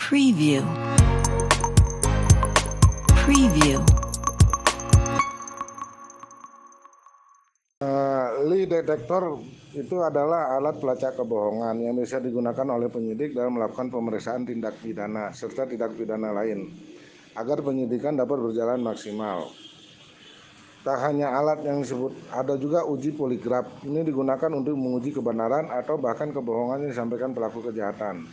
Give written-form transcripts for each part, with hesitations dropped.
Preview. Preview. Lie detektor itu adalah alat pelacak kebohongan yang bisa digunakan oleh penyidik dalam melakukan pemeriksaan tindak pidana serta tindak pidana lain agar penyidikan dapat berjalan maksimal. Tak hanya alat yang disebut, ada juga uji poligraf. Ini digunakan untuk menguji kebenaran atau bahkan kebohongan yang disampaikan pelaku kejahatan.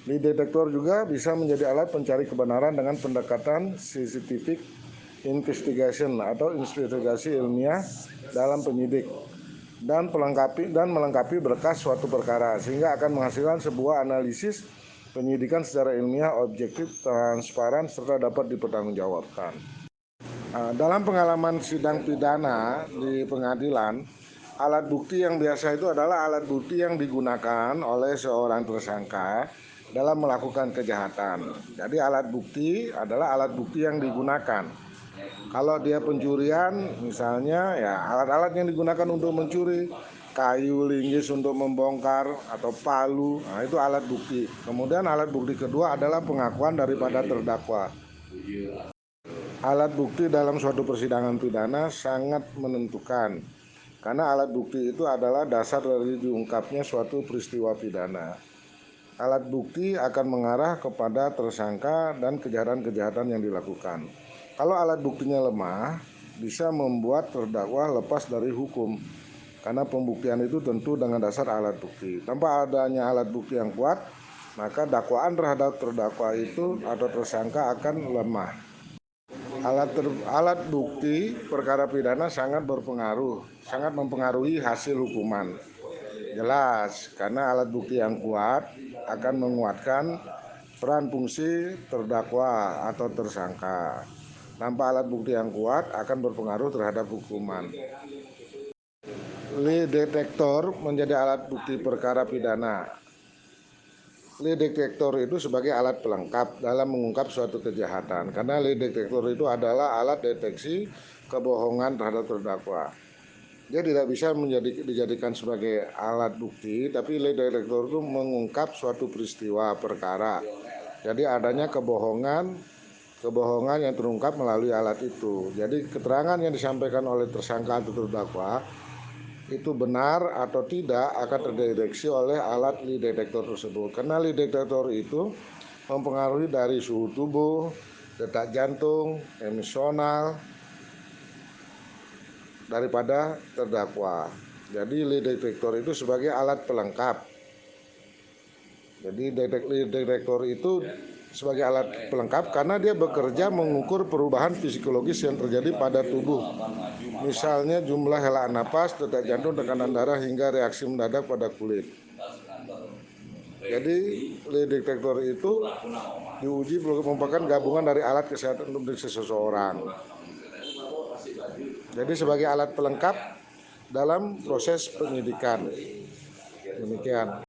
Lie detektor juga bisa menjadi alat pencari kebenaran dengan pendekatan scientific investigation atau investigasi ilmiah dalam penyidik dan melengkapi berkas suatu perkara sehingga akan menghasilkan sebuah analisis penyidikan secara ilmiah, objektif, transparan serta dapat dipertanggungjawabkan. Dalam pengalaman sidang pidana di pengadilan, alat bukti yang biasa itu adalah alat bukti yang digunakan oleh seorang tersangka dalam melakukan kejahatan. Jadi alat bukti adalah alat bukti yang digunakan. Kalau dia pencurian, misalnya ya alat-alat yang digunakan untuk mencuri, kayu, linggis untuk membongkar atau palu, nah itu alat bukti. Kemudian alat bukti kedua adalah pengakuan daripada terdakwa. Alat bukti dalam suatu persidangan pidana sangat menentukan, karena alat bukti itu adalah dasar dari diungkapnya suatu peristiwa pidana. Alat bukti akan mengarah kepada tersangka dan kejahatan-kejahatan yang dilakukan. Kalau alat buktinya lemah, bisa membuat terdakwa lepas dari hukum, karena pembuktian itu tentu dengan dasar alat bukti. Tanpa adanya alat bukti yang kuat, maka dakwaan terhadap terdakwa itu atau tersangka akan lemah. Alat bukti perkara pidana sangat mempengaruhi hasil hukuman. Jelas, karena alat bukti yang kuat akan menguatkan peran fungsi terdakwa atau tersangka. Tanpa alat bukti yang kuat akan berpengaruh terhadap hukuman. Lie detektor menjadi alat bukti perkara pidana. Lie detektor itu sebagai alat pelengkap dalam mengungkap suatu kejahatan, karena lie detektor itu adalah alat deteksi kebohongan terhadap terdakwa. Dia tidak bisa dijadikan sebagai alat bukti, tapi lie detektor itu mengungkap suatu peristiwa perkara. Jadi adanya kebohongan yang terungkap melalui alat itu. Jadi keterangan yang disampaikan oleh tersangka atau terdakwa itu benar atau tidak akan terdeteksi oleh alat lie detektor tersebut. Karena lie detektor itu mempengaruhi dari suhu tubuh, detak jantung, emosional daripada terdakwa. Jadi lie detektor itu sebagai alat pelengkap. Jadi lie detektor itu sebagai alat pelengkap karena dia bekerja mengukur perubahan fisiologis yang terjadi pada tubuh. Misalnya jumlah helaan napas, detak jantung, tekanan darah hingga reaksi mendadak pada kulit. Jadi lie detektor itu diuji merupakan gabungan dari alat kesehatan untuk seseorang. Jadi sebagai alat pelengkap dalam proses penyidikan. Demikian.